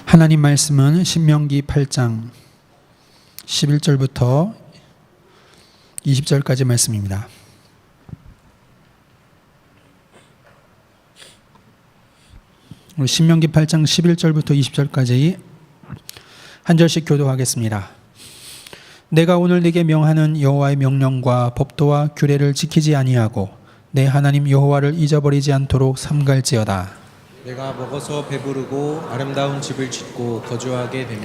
하나님 말씀은 신명기 8장 11절부터 20절까지 말씀입니다. 신명기 8장 11절부터 20절까지 한 절씩 교도하겠습니다. 내가 오늘 네게 명하는 여호와의 명령과 법도와 규례를 지키지 아니하고 내 하나님 여호와를 잊어버리지 않도록 삼갈지어다. 내가 먹어서 배부르고 아름다운 집을 짓고 거주하게 되며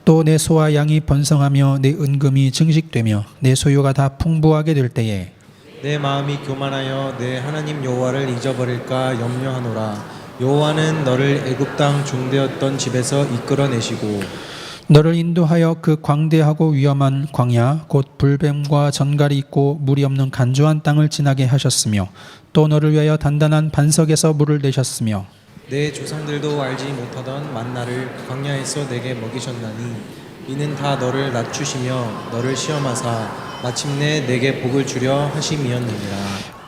또 내 소와 양이 번성하며 내 은금이 증식되며 내 소유가 다 풍부하게 될 때에 내 마음이 교만하여 내 하나님 여호와를 잊어버릴까 염려하노라. 여호와는 너를 애굽 땅 종되었던 집에서 이끌어내시고 너를 인도하여 그 광대하고 위험한 광야 곧 불뱀과 전갈이 있고 물이 없는 간조한 땅을 지나게 하셨으며 또 너를 위하여 단단한 반석에서 물을 내셨으며 내 조상들도 알지 못하던 만나를 광야에서 내게 먹이셨나니 이는 다 너를 낮추시며 너를 시험하사 마침내 내게 복을 주려 하심이었느니라.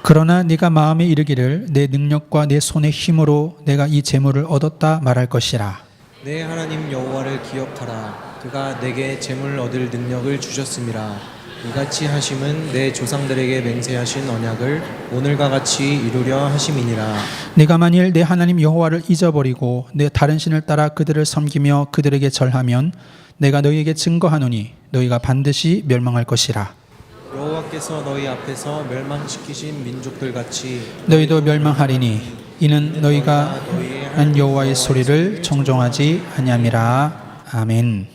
그러나 네가 마음에 이르기를 내 능력과 내 손의 힘으로 내가 이 재물을 얻었다 말할 것이라. 내 하나님 여호와를 기억하라. 그가 내게 재물 얻을 능력을 주셨음이라. 이같이 하심은 내 조상들에게 맹세하신 언약을 오늘과 같이 이루려 하심이니라. 네가 만일 내 하나님 여호와를 잊어버리고 내 다른 신을 따라 그들을 섬기며 그들에게 절하면 내가 너희에게 증거하노니 너희가 반드시 멸망할 것이라. 여호와께서 너희 앞에서 멸망시키신 민족들 같이 너희도 멸망하리니 이는 너희가 한 여호와의 소리를 청종하지 아니함이라. 아멘.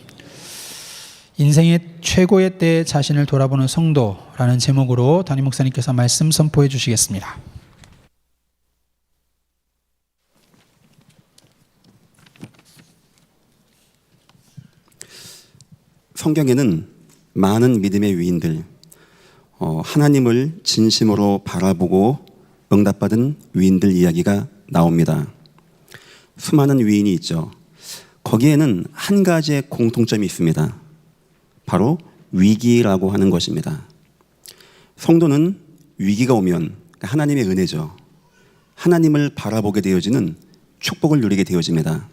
인생의 최고의 때에 자신을 돌아보는 성도라는 제목으로 담임 목사님께서 말씀 선포해 주시겠습니다. 성경에는 많은 믿음의 위인들, 하나님을 진심으로 바라보고 응답받은 위인들 이야기가 나옵니다. 수많은 위인이 있죠. 거기에는 한 가지의 공통점이 있습니다. 바로 위기라고 하는 것입니다. 성도는 위기가 오면 하나님의 은혜죠. 하나님을 바라보게 되어지는 축복을 누리게 되어집니다.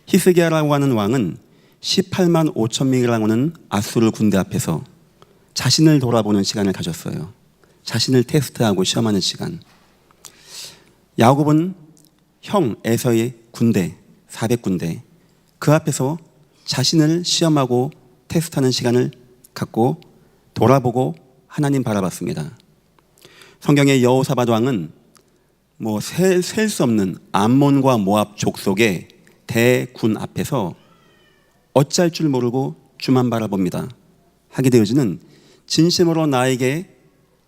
히스기야라고 하는 왕은 18만 5천 명이라고 하는 아수르 군대 앞에서 자신을 돌아보는 시간을 가졌어요. 자신을 테스트하고 시험하는 시간. 야곱은 형 에서의 군대 400군대 그 앞에서 자신을 시험하고 테스트하는 시간을 갖고 돌아보고 하나님 바라봤습니다. 성경의 여호사밧 왕은 셀 수 없는 암몬과 모압 족속의 대군 앞에서 어찌할 줄 모르고 주만 바라봅니다. 하게 되어지는 진심으로 나에게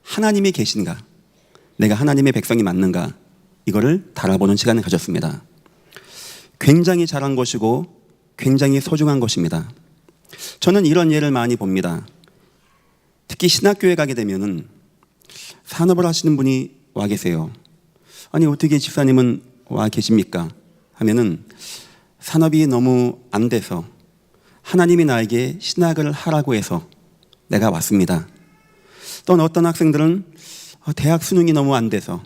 하나님이 계신가? 내가 하나님의 백성이 맞는가? 이거를 달아보는 시간을 가졌습니다. 굉장히 잘한 것이고 굉장히 소중한 것입니다. 저는 이런 예를 많이 봅니다. 특히 신학교에 가게 되면은 산업을 하시는 분이 와 계세요. 아니 어떻게 집사님은 와 계십니까? 하면은 산업이 너무 안 돼서 하나님이 나에게 신학을 하라고 해서 내가 왔습니다. 또 어떤 학생들은 대학 수능이 너무 안 돼서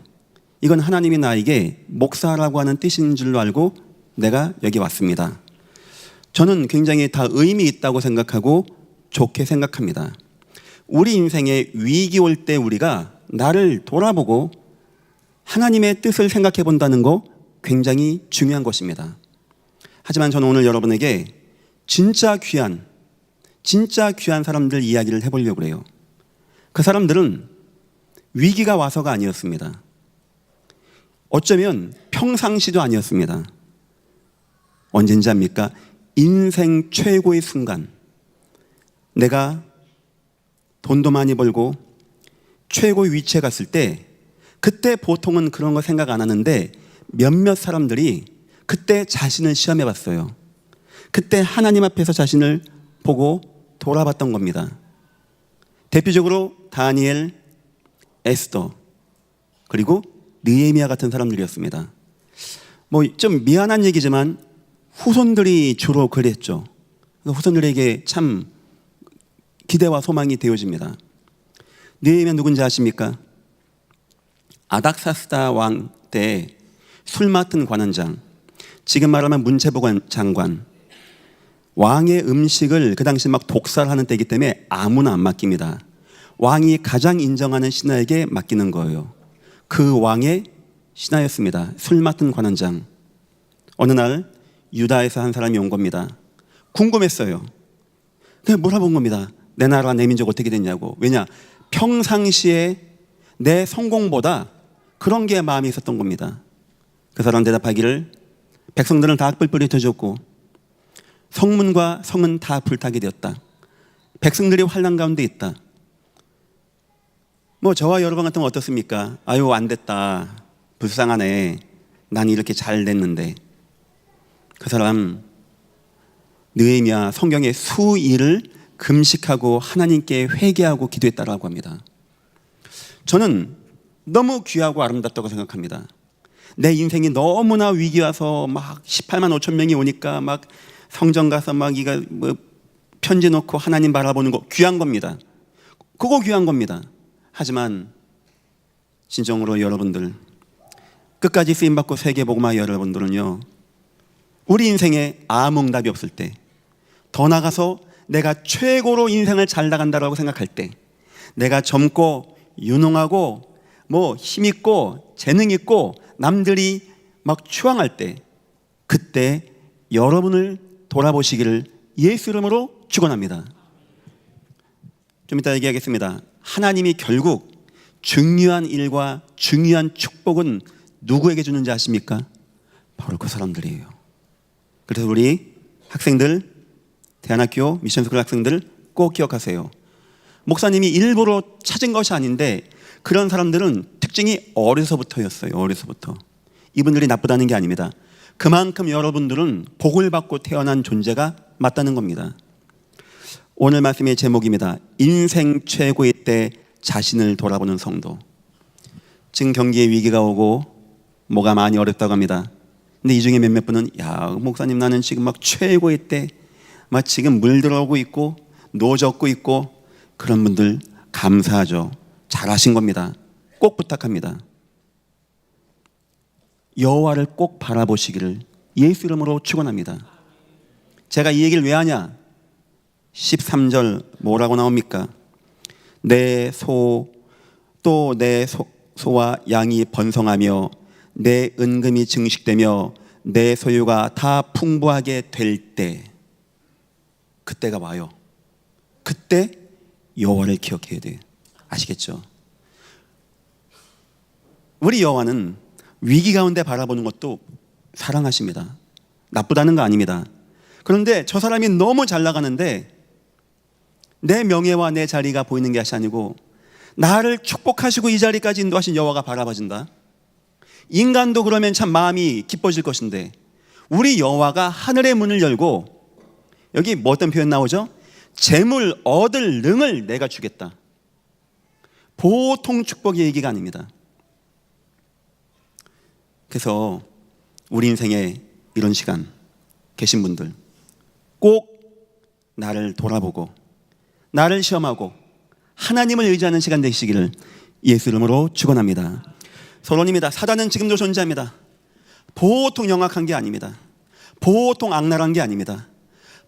이건 하나님이 나에게 목사라고 하는 뜻인 줄로 알고 내가 여기 왔습니다. 저는 굉장히 다 의미 있다고 생각하고 좋게 생각합니다. 우리 인생에 위기 올 때 우리가 나를 돌아보고 하나님의 뜻을 생각해 본다는 거 굉장히 중요한 것입니다. 하지만 저는 오늘 여러분에게 진짜 귀한 사람들 이야기를 해보려고 해요. 그 사람들은 위기가 와서가 아니었습니다. 어쩌면 평상시도 아니었습니다. 언젠지 압니까? 인생 최고의 순간, 내가 돈도 많이 벌고 최고의 위치에 갔을 때 그때 보통은 그런 거 생각 안 하는데 몇몇 사람들이 그때 자신을 시험해 봤어요. 그때 하나님 앞에서 자신을 보고 돌아봤던 겁니다. 대표적으로 다니엘, 에스더, 그리고 느헤미야 같은 사람들이었습니다. 좀 미안한 얘기지만 후손들이 주로 그랬죠. 후손들에게 참 기대와 소망이 되어집니다. 느헤미야 누군지 아십니까? 아닥사스다 왕 때 술 맡은 관원장, 지금 말하면 문체부 장관, 왕의 음식을 그 당시 막 독살하는 때이기 때문에 아무나 안 맡깁니다. 왕이 가장 인정하는 신하에게 맡기는 거예요. 그 왕의 신하였습니다. 술 맡은 관원장. 어느 날 유다에서 한 사람이 온 겁니다. 궁금했어요. 그냥 물어본 겁니다. 내 나라 내 민족 어떻게 됐냐고. 왜냐? 평상시에 내 성공보다 그런 게 마음이 있었던 겁니다. 그 사람 대답하기를 백성들은 다 뿔뿔이 흩어졌고 성문과 성은 다 불타게 되었다. 백성들이 환난 가운데 있다. 뭐 저와 여러분 같으면 어떻습니까? 아유 안 됐다. 불쌍하네. 난 이렇게 잘 됐는데. 그 사람 느헤미야 성경의 수일을 금식하고 하나님께 회개하고 기도했다라고 합니다. 저는 너무 귀하고 아름답다고 생각합니다. 내 인생이 너무나 위기 와서 막 18만 5천 명이 오니까 막 성전 가서 막 이거 뭐 편지 놓고 하나님 바라보는 거 귀한 겁니다. 그거 귀한 겁니다. 하지만 진정으로 여러분들 끝까지 쓰임받고 세계복음화 여러분들은요, 우리 인생에 아무 응답이 없을 때, 더 나가서 내가 최고로 인생을 잘 나간다라고 생각할 때, 내가 젊고 유능하고 뭐 힘있고 재능있고 남들이 막 추앙할 때, 그때 여러분을 돌아보시기를 예수 이름으로 축원합니다. 좀 이따 얘기하겠습니다. 하나님이 결국 중요한 일과 중요한 축복은 누구에게 주는지 아십니까? 바로 그 사람들이에요. 그래서 우리 학생들, 대안학교 미션스쿨 학생들 꼭 기억하세요. 목사님이 일부러 찾은 것이 아닌데 그런 사람들은 특징이 어려서부터였어요. 어려서부터. 이분들이 나쁘다는 게 아닙니다. 그만큼 여러분들은 복을 받고 태어난 존재가 맞다는 겁니다. 오늘 말씀의 제목입니다. 인생 최고의 때 자신을 돌아보는 성도. 지금 경기에 위기가 오고 뭐가 많이 어렵다고 합니다. 근데 이 중에 몇몇 분은 야 목사님 나는 지금 막 최고의 때 막 지금 물 들어오고 있고 노젓고 있고, 그런 분들 감사하죠. 잘하신 겁니다. 꼭 부탁합니다. 여호와를 꼭 바라보시기를 예수 이름으로 축원합니다. 제가 이 얘기를 왜 하냐? 13절 뭐라고 나옵니까? 내 소 또 내 소와 양이 번성하며 내 은금이 증식되며 내 소유가 다 풍부하게 될 때, 그때가 와요. 그때 여호와를 기억해야 돼요. 아시겠죠? 우리 여호와는 위기 가운데 바라보는 것도 사랑하십니다. 나쁘다는 거 아닙니다. 그런데 저 사람이 너무 잘 나가는데 내 명예와 내 자리가 보이는 것이 아니고 나를 축복하시고 이 자리까지 인도하신 여호와가 바라봐준다. 인간도 그러면 참 마음이 기뻐질 것인데 우리 여호와가 하늘의 문을 열고, 여기 뭐 어떤 표현 나오죠? 재물 얻을 능을 내가 주겠다. 보통 축복의 얘기가 아닙니다. 그래서 우리 인생에 이런 시간 계신 분들 꼭 나를 돌아보고 나를 시험하고 하나님을 의지하는 시간 되시기를 예수 이름으로 축원합니다. 서론입니다. 사단은 지금도 존재합니다. 보통 영악한 게 아닙니다. 보통 악랄한 게 아닙니다.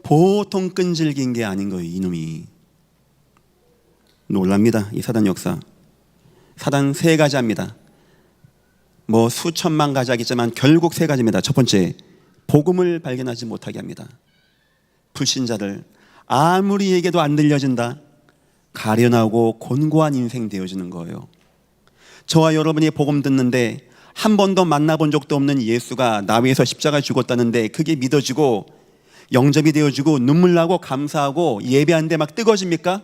보통 끈질긴 게 아닌 거예요. 이놈이 놀랍니다. 이 사단 역사. 사단 세 가지 합니다. 뭐 수천만 가지 하겠지만 결국 세 가지입니다. 첫 번째, 복음을 발견하지 못하게 합니다. 불신자를 아무리 얘기해도 안 들려진다. 가련하고 곤고한 인생 되어지는 거예요. 저와 여러분이 복음 듣는데 한 번도 만나본 적도 없는 예수가 나 위해서 십자가에 죽었다는데 그게 믿어지고 영접이 되어지고 눈물 나고 감사하고 예배하는데 막 뜨거워집니까?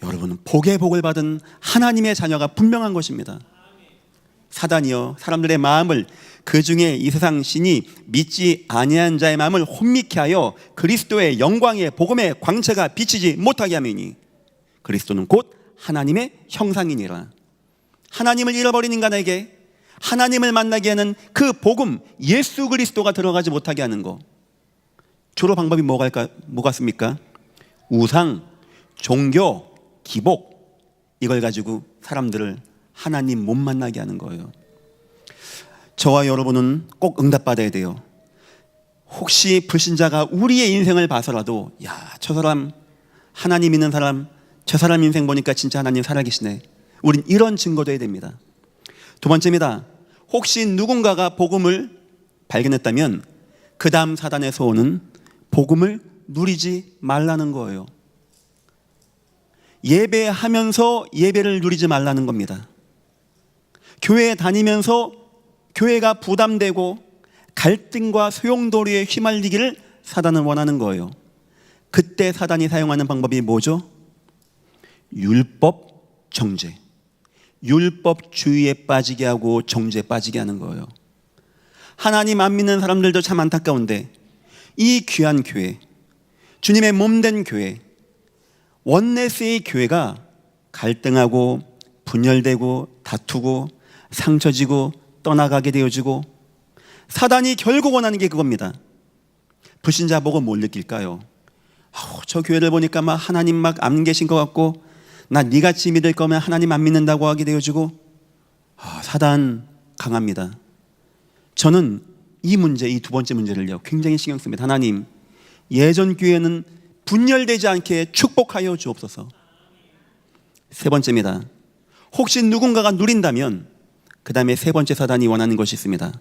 여러분은 복의 복을 받은 하나님의 자녀가 분명한 것입니다. 사단이요, 사람들의 마음을, 그 중에 이 세상 신이 믿지 아니한 자의 마음을 혼미케 하여 그리스도의 영광의 복음의 광채가 비치지 못하게 하매니 그리스도는 곧 하나님의 형상이니라. 하나님을 잃어버린 인간에게 하나님을 만나게 하는 그 복음, 예수 그리스도가 들어가지 못하게 하는 거, 주로 방법이 뭐가 있습니까? 우상, 종교, 기복, 이걸 가지고 사람들을 하나님 못 만나게 하는 거예요. 저와 여러분은 꼭 응답받아야 돼요. 혹시 불신자가 우리의 인생을 봐서라도 야, 저 사람 하나님 믿는 사람, 저 사람 인생 보니까 진짜 하나님 살아계시네, 우린 이런 증거도 해야 됩니다. 두 번째입니다. 혹시 누군가가 복음을 발견했다면 그 다음 사단에서 오는 복음을 누리지 말라는 거예요. 예배하면서 예배를 누리지 말라는 겁니다. 교회에 다니면서 교회가 부담되고 갈등과 소용돌이에 휘말리기를 사단은 원하는 거예요. 그때 사단이 사용하는 방법이 뭐죠? 율법 정죄, 율법주의에 빠지게 하고 정죄에 빠지게 하는 거예요. 하나님 안 믿는 사람들도 참 안타까운데 이 귀한 교회, 주님의 몸된 교회, 원네스의 교회가 갈등하고 분열되고 다투고 상처지고 떠나가게 되어지고, 사단이 결국 원하는 게 그겁니다. 불신자 보고 뭘 느낄까요? 저 교회를 보니까 막 하나님 막 안 계신 것 같고, 나 니같이 믿을 거면 하나님 안 믿는다고 하게 되어지고, 사단 강합니다. 저는 이 문제, 이 두 번째 문제를요 굉장히 신경 씁니다. 하나님, 예전 교회는 분열되지 않게 축복하여 주옵소서. 세 번째입니다. 혹시 누군가가 누린다면 그 다음에 세 번째 사단이 원하는 것이 있습니다.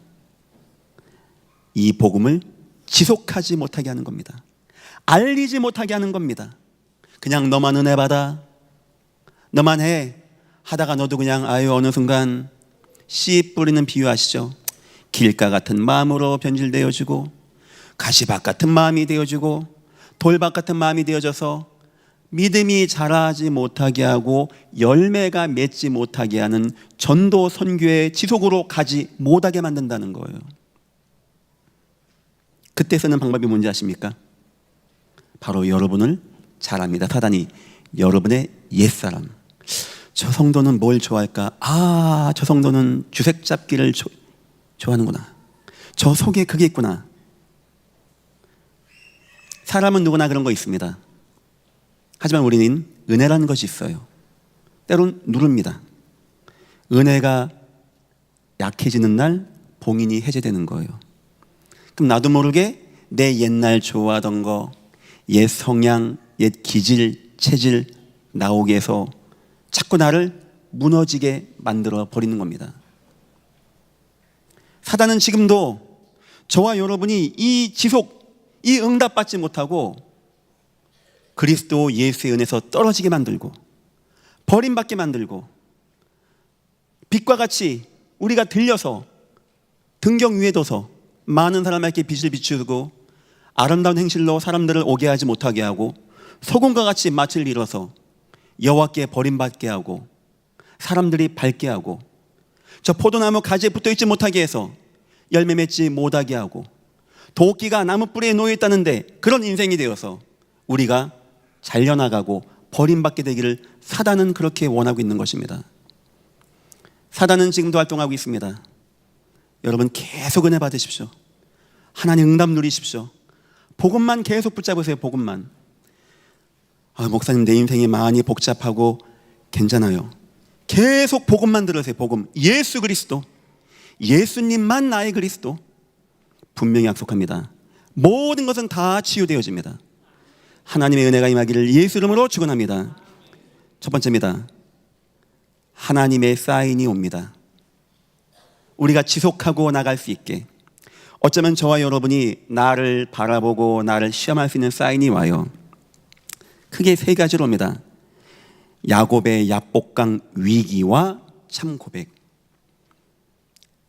이 복음을 지속하지 못하게 하는 겁니다. 알리지 못하게 하는 겁니다. 그냥 너만 은혜 받아, 너만 해 하다가 너도 그냥 어느 순간 씨 뿌리는 비유 아시죠? 길가 같은 마음으로 변질되어지고 가시밭 같은 마음이 되어지고 돌밭 같은 마음이 되어져서 믿음이 자라지 못하게 하고 열매가 맺지 못하게 하는 전도 선교의 지속으로 가지 못하게 만든다는 거예요. 그때 쓰는 방법이 뭔지 아십니까? 바로 여러분을 잘 압니다. 사단이 여러분의 옛사람, 저 성도는 뭘 좋아할까? 저 성도는 주색 잡기를 좋아하는구나. 저 속에 그게 있구나. 사람은 누구나 그런 거 있습니다. 하지만 우리는 은혜라는 것이 있어요. 때론 누릅니다. 은혜가 약해지는 날 봉인이 해제되는 거예요. 그럼 나도 모르게 내 옛날 좋아하던 거, 옛 성향, 옛 기질, 체질 나오게 해서 자꾸 나를 무너지게 만들어 버리는 겁니다. 사단은 지금도 저와 여러분이 이 응답받지 못하고 그리스도 예수의 은혜에서 떨어지게 만들고 버림받게 만들고, 빛과 같이 우리가 들려서 등경 위에 둬서 많은 사람에게 빛을 비추고 아름다운 행실로 사람들을 오게 하지 못하게 하고, 소금과 같이 낯을 잃어서 여호와께 버림받게 하고 사람들이 밟게 하고, 저 포도나무 가지에 붙어있지 못하게 해서 열매 맺지 못하게 하고, 도끼가 나무 뿌리에 놓여있다는데 그런 인생이 되어서 우리가 잘려나가고 버림받게 되기를 사단은 그렇게 원하고 있는 것입니다. 사단은 지금도 활동하고 있습니다. 여러분 계속 은혜 받으십시오. 하나님 응답 누리십시오. 복음만 계속 붙잡으세요. 복음만. 목사님 내 인생이 많이 복잡하고 괜찮아요. 계속 복음만 들으세요. 복음. 예수 그리스도, 예수님만 나의 그리스도. 분명히 약속합니다. 모든 것은 다 치유되어집니다. 하나님의 은혜가 임하기를 예수 이름으로 축원합니다. 첫 번째입니다. 하나님의 사인이 옵니다. 우리가 지속하고 나갈 수 있게, 어쩌면 저와 여러분이 나를 바라보고 나를 시험할 수 있는 사인이 와요. 크게 세 가지로 옵니다. 야곱의 야복강 위기와 참 고백.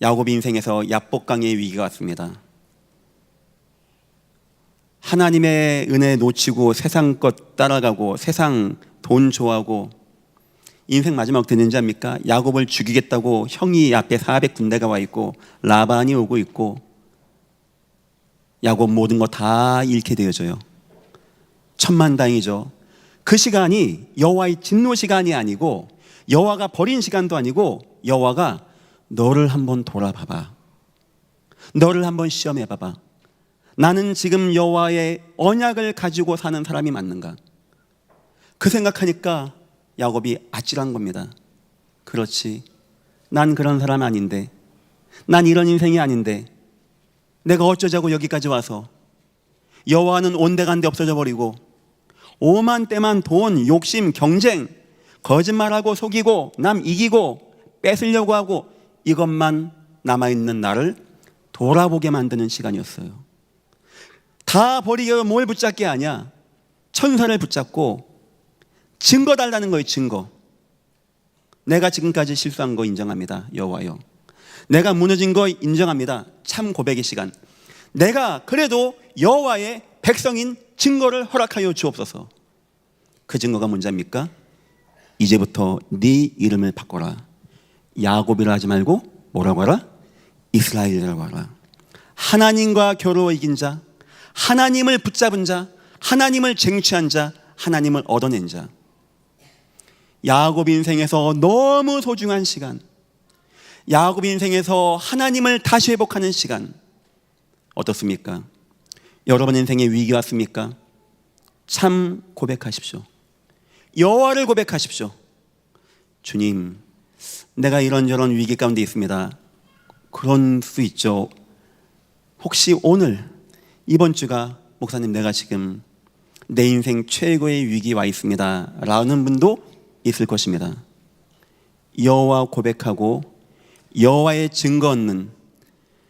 야곱의 인생에서 야복강의 위기가 왔습니다. 하나님의 은혜 놓치고 세상 것 따라가고 세상 돈 좋아하고, 인생 마지막 듣는지 압니까? 야곱을 죽이겠다고 형이 앞에 400군대가 와 있고 라반이 오고 있고, 야곱 모든 거 다 잃게 되어져요. 천만다행이죠. 그 시간이 여호와의 진노 시간이 아니고, 여호와가 버린 시간도 아니고, 여호와가 너를 한번 돌아봐봐, 너를 한번 시험해봐봐. 나는 지금 여호와의 언약을 가지고 사는 사람이 맞는가? 그 생각하니까 야곱이 아찔한 겁니다. 그렇지, 난 그런 사람 아닌데, 난 이런 인생이 아닌데, 내가 어쩌자고 여기까지 와서 여호와는 온데간데 없어져 버리고 오만 때만 돈, 욕심, 경쟁, 거짓말하고 속이고 남 이기고 뺏으려고 하고 이것만 남아있는 나를 돌아보게 만드는 시간이었어요. 다 버리게 뭘 붙잡게 하냐? 천사를 붙잡고 증거 달라는 거예요. 증거. 내가 지금까지 실수한 거 인정합니다. 여호와여. 내가 무너진 거 인정합니다. 참 고백의 시간. 내가 그래도 여호와의 백성인 증거를 허락하여 주옵소서. 그 증거가 뭔지 압니까? 이제부터 네 이름을 바꿔라. 야곱이라 하지 말고 뭐라고 하라? 이스라엘이라고 하라. 하나님과 겨루어 이긴 자, 하나님을 붙잡은 자, 하나님을 쟁취한 자, 하나님을 얻어낸 자. 야곱 인생에서 너무 소중한 시간, 야곱 인생에서 하나님을 다시 회복하는 시간. 어떻습니까? 여러분 인생에 위기 왔습니까? 참 고백하십시오. 여호와를 고백하십시오. 주님, 내가 이런저런 위기 가운데 있습니다. 그런 수 있죠. 혹시 오늘 이번 주가 목사님 내가 지금 내 인생 최고의 위기에 와 있습니다 라는 분도 있을 것입니다. 여호와 고백하고 여호와의 증거 얻는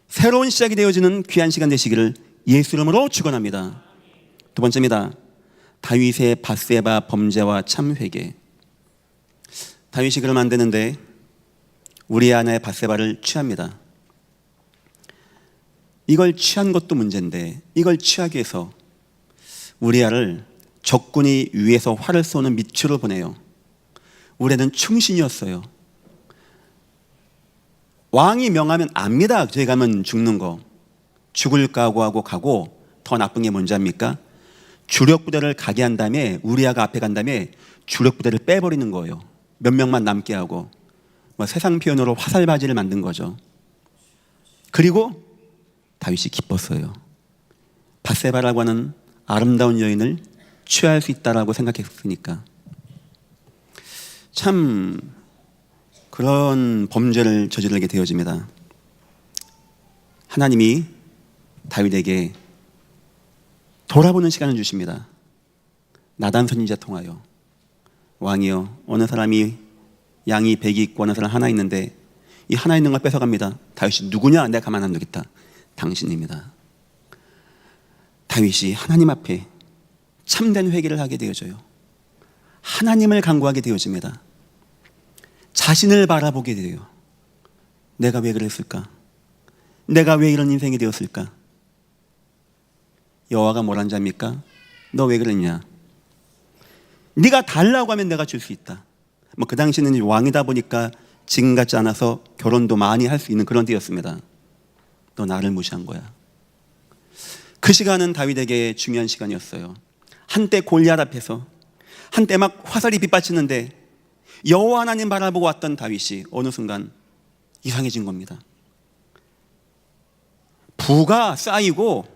새로운 시작이 되어지는 귀한 시간 되시기를 예수 이름으로 축원합니다. 두 번째입니다. 다윗의 밧세바 범죄와 참 회개. 다윗이 그를 만드는데 우리아나의 밧세바를 취합니다. 이걸 취한 것도 문제인데 이걸 취하기 위해서 우리아를 적군이 위에서 활을 쏘는 밑으로 보내요. 우리아는 충신이었어요. 왕이 명하면 압니다. 저희 가면 죽는 거. 죽을 각오하고 가고 더 나쁜 게 뭔지 압니까? 주력 부대를 가게 한 다음에 우리아가 앞에 간 다음에 주력 부대를 빼버리는 거예요. 몇 명만 남게 하고 뭐 세상 표현으로 화살바지를 만든 거죠. 그리고 다윗이 기뻤어요. 밧세바라고 하는 아름다운 여인을 취할 수 있다라고 생각했으니까. 참 그런 범죄를 저지르게 되어집니다. 하나님이 다윗에게 돌아보는 시간을 주십니다. 나단 선지자 통하여 왕이여, 어느 사람이 양이 100이 있고 어느 사람 하나 있는데 이 하나 있는 걸 뺏어갑니다. 다윗이 누구냐? 내가 가만 안 두겠다. 당신입니다. 다윗이 하나님 앞에 참된 회개를 하게 되어져요. 하나님을 간구하게 되어집니다. 자신을 바라보게 돼요. 내가 왜 그랬을까? 내가 왜 이런 인생이 되었을까? 여호와가 뭐라는 자입니까? 너 왜 그랬냐? 네가 달라고 하면 내가 줄 수 있다. 뭐 그 당시는 왕이다 보니까 지금 같지 않아서 결혼도 많이 할 수 있는 그런 때였습니다. 너 나를 무시한 거야. 그 시간은 다윗에게 중요한 시간이었어요. 한때 골리앗 앞에서 한때 막 화살이 빗받치는데 여호와 하나님 바라보고 왔던 다윗이 어느 순간 이상해진 겁니다. 부가 쌓이고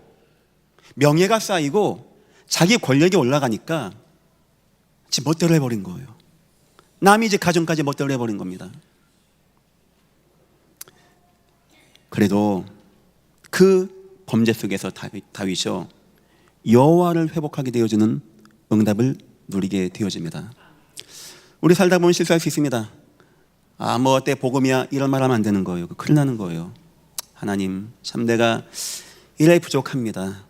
명예가 쌓이고 자기 권력이 올라가니까 지 멋대로 해버린 거예요. 남이 이제 가정까지 멋대로 해버린 겁니다. 그래도 그 범죄 속에서 다윗이 여호와를 회복하게 되어지는 응답을 누리게 되어집니다. 우리 살다 보면 실수할 수 있습니다. 뭐 어때 복음이야 이런 말 하면 안 되는 거예요. 큰일 나는 거예요. 하나님 참 내가 이래 부족합니다.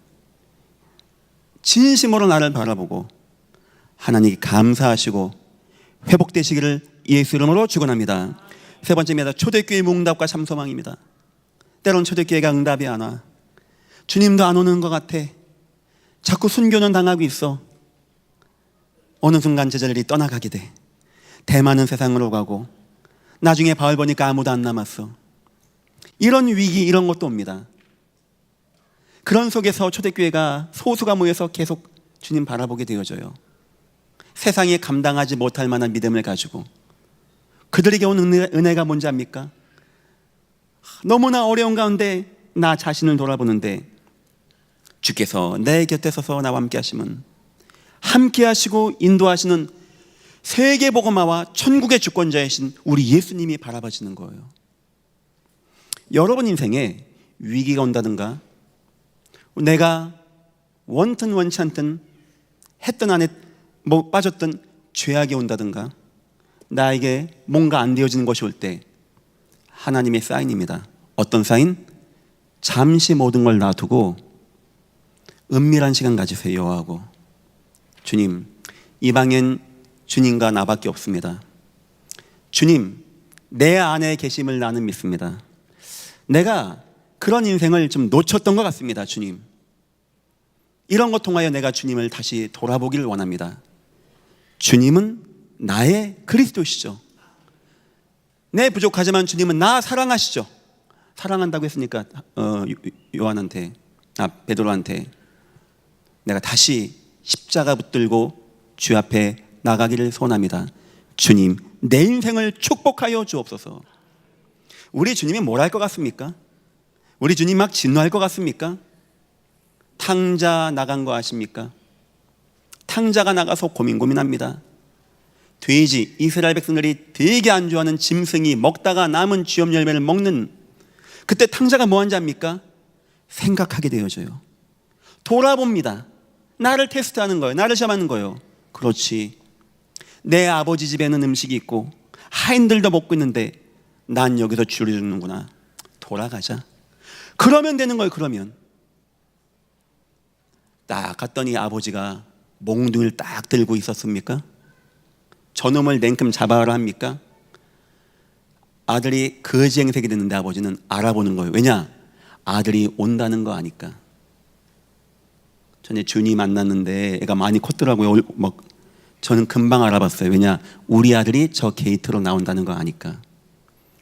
진심으로 나를 바라보고 하나님께 감사하시고 회복되시기를 예수 이름으로 축원합니다. 세 번째입니다. 초대교회 응답과 참 소망입니다. 때론 초대교회가 응답이 안 와. 주님도 안 오는 것 같아. 자꾸 순교는 당하고 있어. 어느 순간 제자들이 떠나가게 돼. 대만은 세상으로 가고 나중에 바울 보니까 아무도 안 남았어. 이런 위기 이런 것도 옵니다. 그런 속에서 초대교회가 소수가 모여서 계속 주님 바라보게 되어져요. 세상에 감당하지 못할 만한 믿음을 가지고 그들에게 온 은혜가 뭔지 압니까? 너무나 어려운 가운데 나 자신을 돌아보는데 주께서 내 곁에 서서 나와 함께 하시면 함께 하시고 인도하시는 세계복음화와 천국의 주권자이신 우리 예수님이 바라봐지는 거예요. 여러분 인생에 위기가 온다든가 내가 원튼 원치 않든 했던 안에 뭐 빠졌던 죄악이 온다든가 나에게 뭔가 안 되어지는 것이 올 때 하나님의 사인입니다. 어떤 사인? 잠시 모든 걸 놔두고 은밀한 시간 가지세요. 여호와하고 주님, 이 방엔 주님과 나밖에 없습니다. 주님, 내 안에 계심을 나는 믿습니다. 내가 그런 인생을 좀 놓쳤던 것 같습니다. 주님, 이런 것 통하여 내가 주님을 다시 돌아보기를 원합니다. 주님은 나의 그리스도시죠. 내 부족하지만 주님은 나 사랑하시죠. 사랑한다고 했으니까 요한한테, 베드로한테 내가 다시 십자가 붙들고 주 앞에 나가기를 소원합니다. 주님, 내 인생을 축복하여 주옵소서. 우리 주님이 뭘 할 것 같습니까? 우리 주님 막 진노할 것 같습니까? 탕자 나간 거 아십니까? 탕자가 나가서 고민합니다. 돼지, 이스라엘 백성들이 되게 안 좋아하는 짐승이 먹다가 남은 쥐염 열매를 먹는, 그때 탕자가 뭐 하는지 압니까? 생각하게 되어져요. 돌아봅니다. 나를 테스트하는 거예요. 나를 시험하는 거예요. 그렇지, 내 아버지 집에는 음식이 있고 하인들도 먹고 있는데 난 여기서 줄이 죽는구나. 돌아가자. 그러면 되는 거예요. 그러면 딱 갔더니 아버지가 몽둥이를 딱 들고 있었습니까? 저놈을 냉큼 잡아라 합니까? 아들이 거지 행색이 됐는데 아버지는 알아보는 거예요. 왜냐? 아들이 온다는 거 아니까. 전에 준이 만났는데 애가 많이 컸더라고요. 저는 금방 알아봤어요. 왜냐? 우리 아들이 저 게이트로 나온다는 거 아니까.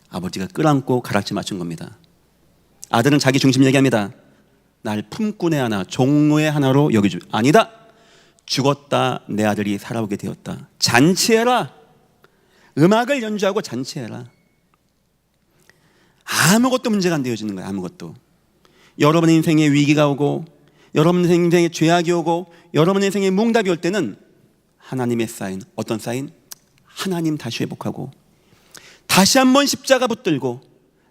아버지가 끌안고 가락지 맞춘 겁니다. 아들은 자기 중심 얘기합니다. 날 품꾼의 하나, 종로의 하나로 여기주. 아니다. 죽었다. 내 아들이 살아오게 되었다. 잔치해라. 음악을 연주하고 잔치해라. 아무것도 문제가 안 되어지는 거예요. 아무것도. 여러분의 인생에 위기가 오고, 여러분의 인생에 죄악이 오고, 여러분의 인생에 뭉답이 올 때는 하나님의 사인. 어떤 사인? 하나님 다시 회복하고 다시 한번 십자가 붙들고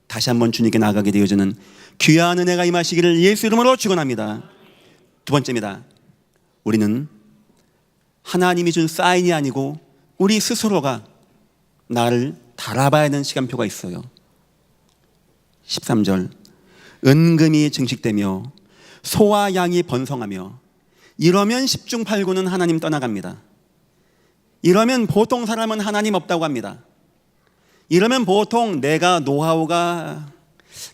다시 한번 주님께 나가게 되어지는 귀한 은혜가 임하시기를 예수 이름으로 축원합니다. 두 번째입니다. 우리는 하나님이 준 사인이 아니고 우리 스스로가 나를 달아봐야 하는 시간표가 있어요. 13절, 은금이 증식되며 소와 양이 번성하며 이러면 10중 8구는 하나님 떠나갑니다. 이러면 보통 사람은 하나님 없다고 합니다. 이러면 보통 내가 노하우가,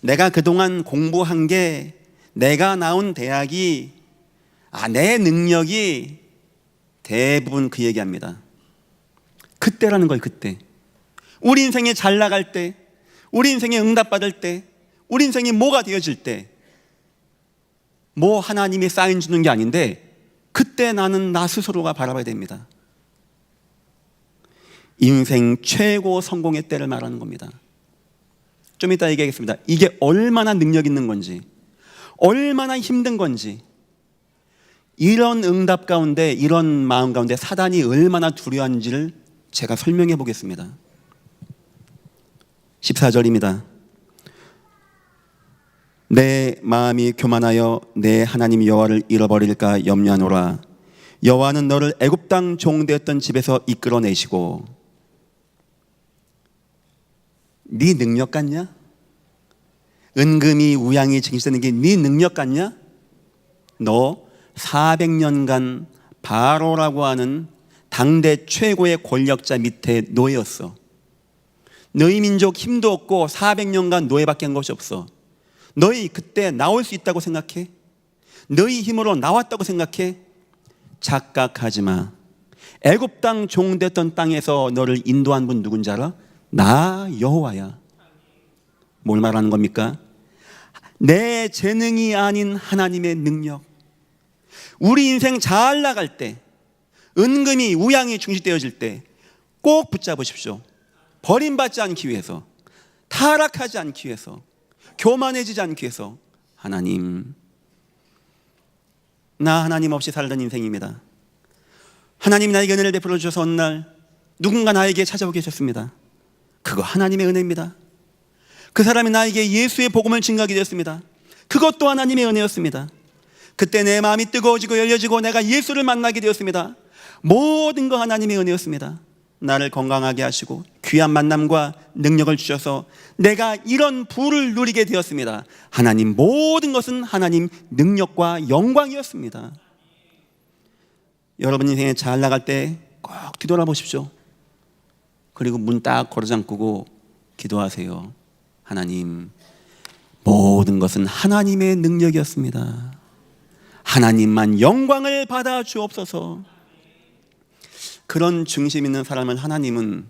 내가 그동안 공부한 게, 내가 나온 대학이, 내 능력이, 대부분 그 얘기합니다. 그때라는 거예요. 그때 우리 인생에 잘 나갈 때, 우리 인생에 응답받을 때, 우리 인생이 뭐가 되어질 때, 뭐 하나님이 사인 주는 게 아닌데 그때 나는 나 스스로가 바라봐야 됩니다. 인생 최고 성공의 때를 말하는 겁니다. 좀 이따 얘기하겠습니다. 이게 얼마나 능력 있는 건지, 얼마나 힘든 건지, 이런 응답 가운데, 이런 마음 가운데 사단이 얼마나 두려워한지를 제가 설명해 보겠습니다. 14절입니다. 내 마음이 교만하여 내 하나님 여호와를 잃어버릴까 염려하노라. 여호와는 너를 애굽 땅 종되었던 집에서 이끌어내시고. 네 능력 같냐? 은금이 우양이 증식되는 게 네 능력 같냐? 너 400년간 바로라고 하는 당대 최고의 권력자 밑에 노예였어. 너희 민족 힘도 없고 400년간 노예밖에 한 것이 없어. 너희 그때 나올 수 있다고 생각해? 너희 힘으로 나왔다고 생각해? 착각하지 마. 애굽 땅 종됐던 땅에서 너를 인도한 분 누군지 알아? 나 여호와야. 뭘 말하는 겁니까? 내 재능이 아닌 하나님의 능력. 우리 인생 잘 나갈 때, 은금이 우양이 중식되어질 때 꼭 붙잡으십시오. 버림받지 않기 위해서, 타락하지 않기 위해서, 교만해지지 않기 위해서. 하나님, 나 하나님 없이 살던 인생입니다. 하나님이 나에게 은혜를 베풀어 주셔서 어느 날 누군가 나에게 찾아오게 계셨습니다. 그거 하나님의 은혜입니다. 그 사람이 나에게 예수의 복음을 증거하게 되었습니다. 그것도 하나님의 은혜였습니다. 그때 내 마음이 뜨거워지고 열려지고 내가 예수를 만나게 되었습니다. 모든 거 하나님의 은혜였습니다. 나를 건강하게 하시고 귀한 만남과 능력을 주셔서 내가 이런 부를 누리게 되었습니다. 하나님, 모든 것은 하나님 능력과 영광이었습니다. 여러분 인생에 잘 나갈 때 꼭 뒤돌아보십시오. 그리고 문 딱 걸어 잠그고 기도하세요. 하나님, 모든 것은 하나님의 능력이었습니다. 하나님만 영광을 받아 주옵소서. 그런 중심 있는 사람을 하나님은,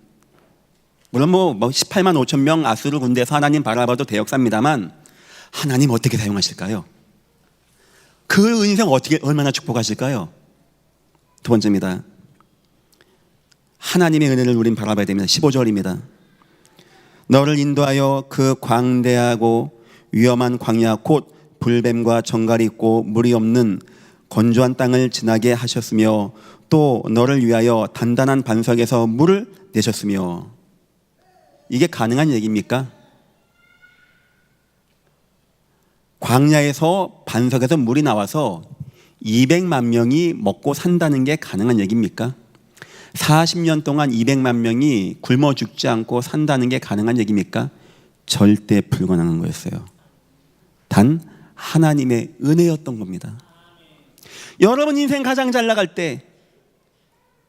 물론 뭐 18만 5천 명 아수르 군대에서 하나님 바라봐도 대역사입니다만, 하나님 어떻게 사용하실까요? 그 인생 어떻게, 얼마나 축복하실까요? 두 번째입니다. 하나님의 은혜를 우린 바라봐야 됩니다. 15절입니다. 너를 인도하여 그 광대하고 위험한 광야 곧 불뱀과 정갈이 있고 물이 없는 건조한 땅을 지나게 하셨으며 또 너를 위하여 단단한 반석에서 물을 내셨으며. 이게 가능한 얘기입니까? 광야에서 반석에서 물이 나와서 200만 명이 먹고 산다는 게 가능한 얘기입니까? 40년 동안 200만 명이 굶어 죽지 않고 산다는 게 가능한 얘기입니까? 절대 불가능한 거였어요. 단 하나님의 은혜였던 겁니다. 여러분 인생 가장 잘 나갈 때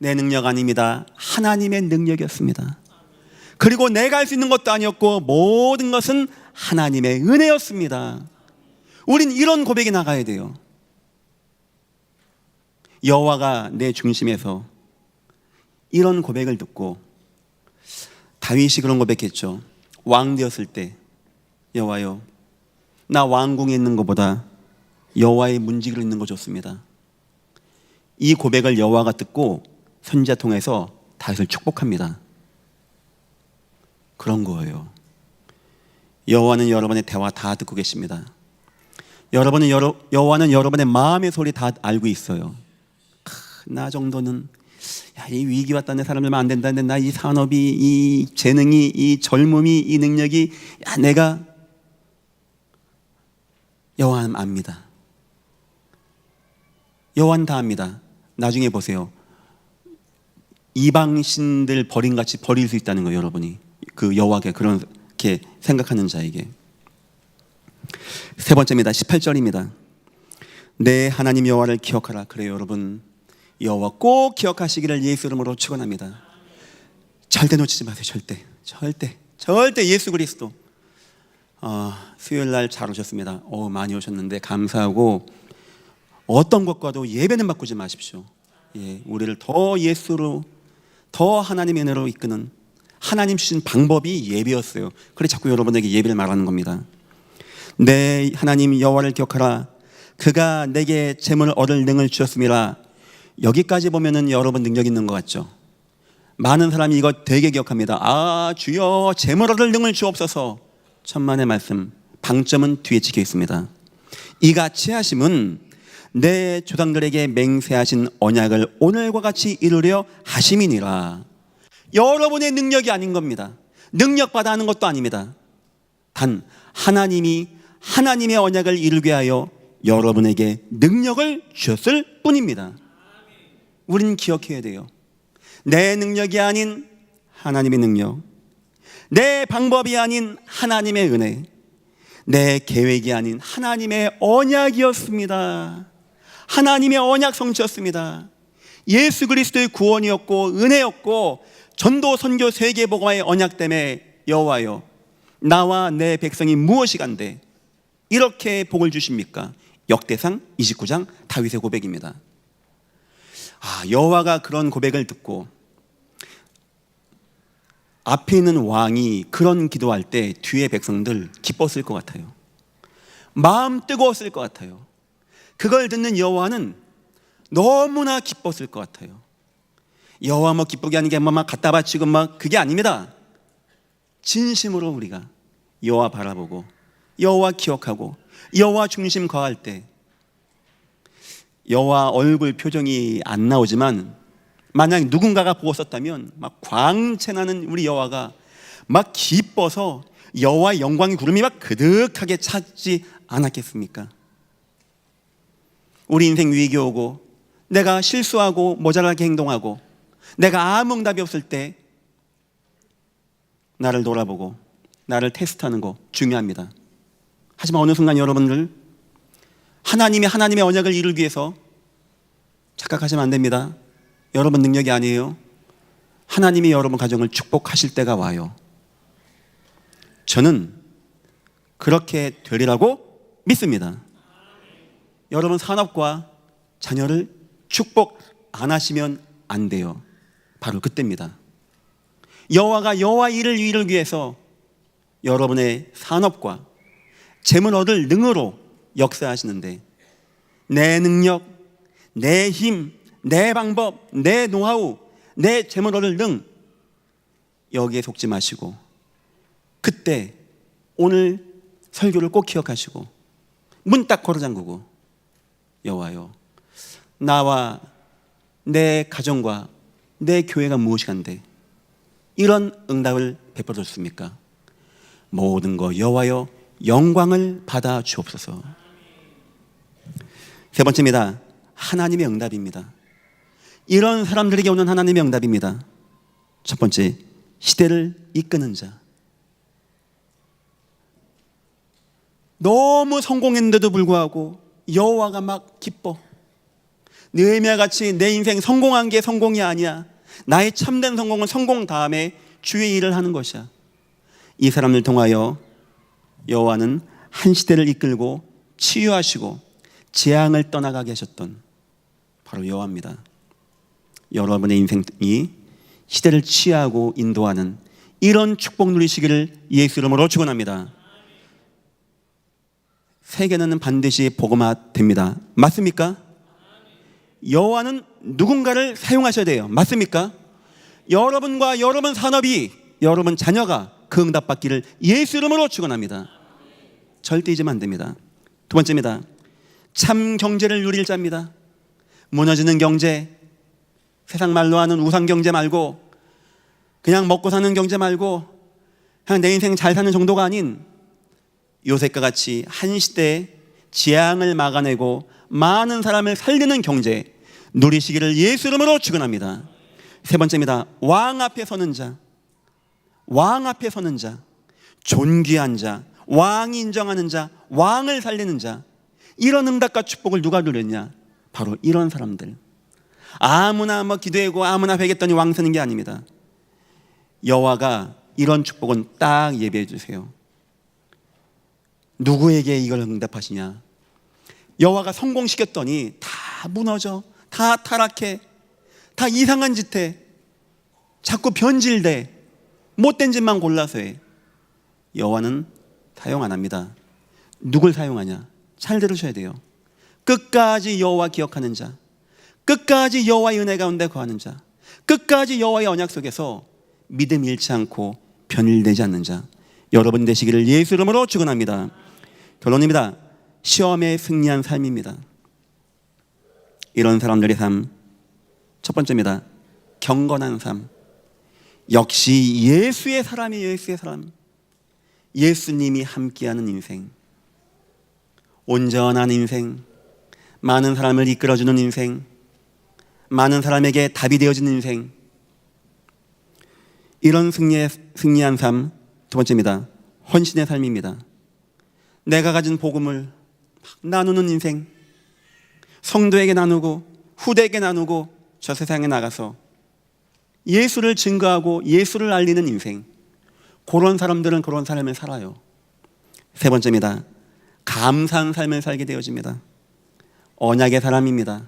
내 능력 아닙니다. 하나님의 능력이었습니다. 그리고 내가 할 수 있는 것도 아니었고 모든 것은 하나님의 은혜였습니다. 우린 이런 고백이 나가야 돼요. 여호와가 내 중심에서, 이런 고백을 듣고 다윗이 그런 고백했죠. 왕 되었을 때, 여호와여, 나 왕궁에 있는 것보다 여호와의 문지기로 있는 거 좋습니다. 이 고백을 여호와가 듣고 선지자 통해서 다윗을 축복합니다. 그런 거예요. 여호와는 여러분의 대화 다 듣고 계십니다. 여호와는 여러분의 마음의 소리 다 알고 있어요. 나 정도는, 야, 이 위기 왔다는 사람들만 안 된다는데 나 이 산업이, 이 재능이, 이 젊음이, 이 능력이, 야, 내가. 여호와는 압니다. 여호와는 다 압니다. 나중에 보세요. 이방신들 버림같이 버릴 수 있다는 거예요. 여러분이 그 여호와께 그렇게 생각하는 자에게. 세 번째입니다. 18절입니다. 내 하나님 여호와를 기억하라. 그래요, 여러분. 여호와 꼭 기억하시기를 예수 이름으로 축원합니다. 절대 놓치지 마세요. 절대 예수 그리스도. 수요일 날 잘 오셨습니다. 많이 오셨는데 감사하고, 어떤 것과도 예배는 바꾸지 마십시오. 예, 우리를 더 예수로, 더 하나님의 은혜로 이끄는 하나님 주신 방법이 예배였어요. 그래 자꾸 여러분에게 예배를 말하는 겁니다. 내 하나님 여호와를 기억하라. 그가 내게 재물을 얻을 능을 주셨음이라. 여기까지 보면은 여러분 능력 있는 것 같죠? 많은 사람이 이거 되게 기억합니다. 주여 재물 얻을 능을 주옵소서. 천만의 말씀, 방점은 뒤에 찍혀 있습니다. 이같이 하심은 내 조상들에게 맹세하신 언약을 오늘과 같이 이루려 하심이니라. 여러분의 능력이 아닌 겁니다. 능력받아 하는 것도 아닙니다. 단 하나님이 하나님의 언약을 이루게 하여 여러분에게 능력을 주셨을 뿐입니다. 우리는 기억해야 돼요. 내 능력이 아닌 하나님의 능력, 내 방법이 아닌 하나님의 은혜, 내 계획이 아닌 하나님의 언약이었습니다. 하나님의 언약 성취였습니다. 예수 그리스도의 구원이었고 은혜였고, 전도 선교 세계 복음화의 언약 때문에 여호와여, 나와 내 백성이 무엇이간데 이렇게 복을 주십니까? 역대상 29장 다윗의 고백입니다. 여호와가 그런 고백을 듣고 앞에 있는 왕이 그런 기도할 때 뒤에 백성들 기뻤을 것 같아요. 마음 뜨거웠을 것 같아요. 그걸 듣는 여호와는 너무나 기뻤을 것 같아요. 여호와 뭐 기쁘게 하는 게 막 갖다 바치고 막 그게 아닙니다. 진심으로 우리가 여호와 바라보고 여호와 기억하고 여호와 중심 거할 때, 여호와 얼굴 표정이 안 나오지만 만약 누군가가 보고 썼다면 막 광채나는 우리 여호와가 막 기뻐서 여호와의 영광의 구름이 막 그득하게 차지 않았겠습니까? 우리 인생 위기 오고 내가 실수하고 모자라게 행동하고 내가 아무 응답이 없을 때 나를 돌아보고 나를 테스트하는 거 중요합니다. 하지만 어느 순간 여러분들 하나님의 언약을 이루기 위해서 착각하시면 안 됩니다. 여러분 능력이 아니에요. 하나님이 여러분 가정을 축복하실 때가 와요. 저는 그렇게 되리라고 믿습니다. 여러분 산업과 자녀를 축복 안 하시면 안 돼요. 바로 그때입니다. 여호와가 여호와 일을 이루기 위해서 여러분의 산업과 재물 얻을 능으로 역사하시는데 내 능력, 내 힘, 내 방법, 내 노하우, 내 재물 얻을 능 여기에 속지 마시고 그때 오늘 설교를 꼭 기억하시고 문 딱 걸어 잠그고 여호와여 나와 내 가정과 내 교회가 무엇이간데 이런 응답을 베풀어 줬습니까? 모든 거 여호와여 영광을 받아 주옵소서. 세 번째입니다. 하나님의 응답입니다. 이런 사람들에게 오는 하나님의 응답입니다. 첫 번째, 시대를 이끄는 자. 너무 성공했는데도 불구하고 여호와가 막 기뻐. 느헤미야 같이 내 인생 성공한 게 성공이 아니야. 나의 참된 성공은 성공 다음에 주의 일을 하는 것이야. 이 사람을 통하여 여호와는 한 시대를 이끌고 치유하시고 재앙을 떠나가게 하셨던 바로 여호와입니다. 여러분의 인생이 시대를 치유하고 인도하는 이런 축복 누리시기를 예수 이름으로 축원합니다. 세계는 반드시 복음화됩니다. 맞습니까? 여호와는 누군가를 사용하셔야 돼요. 맞습니까? 여러분과 여러분 산업이 여러분 자녀가 그 응답 받기를 예수 이름으로 축원합니다. 절대 잊으면 안 됩니다. 두 번째입니다. 참 경제를 누릴 자입니다. 무너지는 경제, 세상 말로 하는 우상 경제 말고 그냥 먹고 사는 경제 말고 그냥 내 인생 잘 사는 정도가 아닌 요셉과 같이 한 시대에 재앙을 막아내고 많은 사람을 살리는 경제 누리시기를 예수 이름으로 축원합니다. 세 번째입니다. 왕 앞에 서는 자. 왕 앞에 서는 자, 존귀한 자, 왕이 인정하는 자, 왕을 살리는 자. 이런 응답과 축복을 누가 누렸냐? 바로 이런 사람들. 아무나 기도하고 아무나 베겠더니 왕 서는 게 아닙니다. 여호와가 이런 축복은 딱 예배해 주세요. 누구에게 이걸 응답하시냐? 여호와가 성공시켰더니 다 무너져, 다 타락해, 다 이상한 짓 해, 자꾸 변질돼, 못된 짓만 골라서 해. 여호와는 사용 안 합니다. 누굴 사용하냐? 잘 들으셔야 돼요. 끝까지 여호와 기억하는 자, 끝까지 여호와의 은혜 가운데 거하는 자, 끝까지 여호와의 언약 속에서 믿음 잃지 않고 변질되지 않는 자, 여러분 되시기를 예수 이름으로 축원합니다. 결론입니다. 시험에 승리한 삶입니다. 이런 사람들의 삶, 첫 번째입니다. 경건한 삶. 역시 예수의 사람이에요. 예수의 사람. 예수님이 함께하는 인생, 온전한 인생, 많은 사람을 이끌어주는 인생, 많은 사람에게 답이 되어주는 인생. 이런 승리한 삶, 두 번째입니다. 헌신의 삶입니다. 내가 가진 복음을 나누는 인생, 성도에게 나누고 후대에게 나누고 저 세상에 나가서 예수를 증거하고 예수를 알리는 인생. 그런 사람들은 그런 삶을 살아요. 세 번째입니다. 감사한 삶을 살게 되어집니다. 언약의 사람입니다.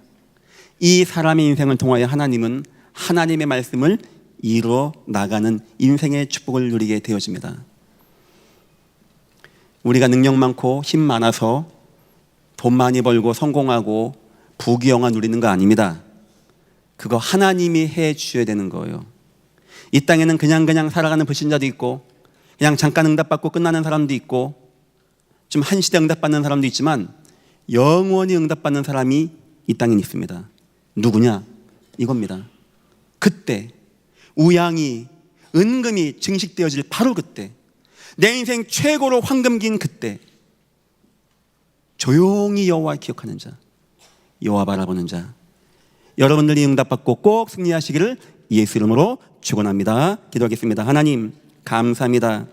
이 사람의 인생을 통하여 하나님은 하나님의 말씀을 이루어 나가는 인생의 축복을 누리게 되어집니다. 우리가 능력 많고 힘 많아서 돈 많이 벌고 성공하고 부귀영화 누리는 거 아닙니다. 그거 하나님이 해 주셔야 되는 거예요. 이 땅에는 그냥 살아가는 불신자도 있고 그냥 잠깐 응답받고 끝나는 사람도 있고 좀 한 시대 응답받는 사람도 있지만 영원히 응답받는 사람이 이 땅에 있습니다. 누구냐? 이겁니다. 그때 우양이 은금이 증식되어질 바로 그때, 내 인생 최고로 황금기인 그때 조용히 여호와 기억하는 자, 여호와 바라보는 자. 여러분들이 응답받고 꼭 승리하시기를 예수 이름으로 축원합니다. 기도하겠습니다. 하나님 감사합니다.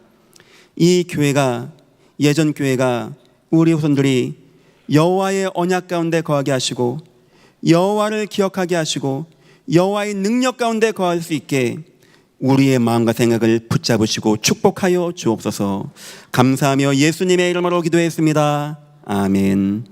이 교회가, 예전 교회가 우리 후손들이 여호와의 언약 가운데 거하게 하시고 여호와를 기억하게 하시고 여호와의 능력 가운데 거할 수 있게 우리의 마음과 생각을 붙잡으시고 축복하여 주옵소서. 감사하며 예수님의 이름으로 기도했습니다. 아멘.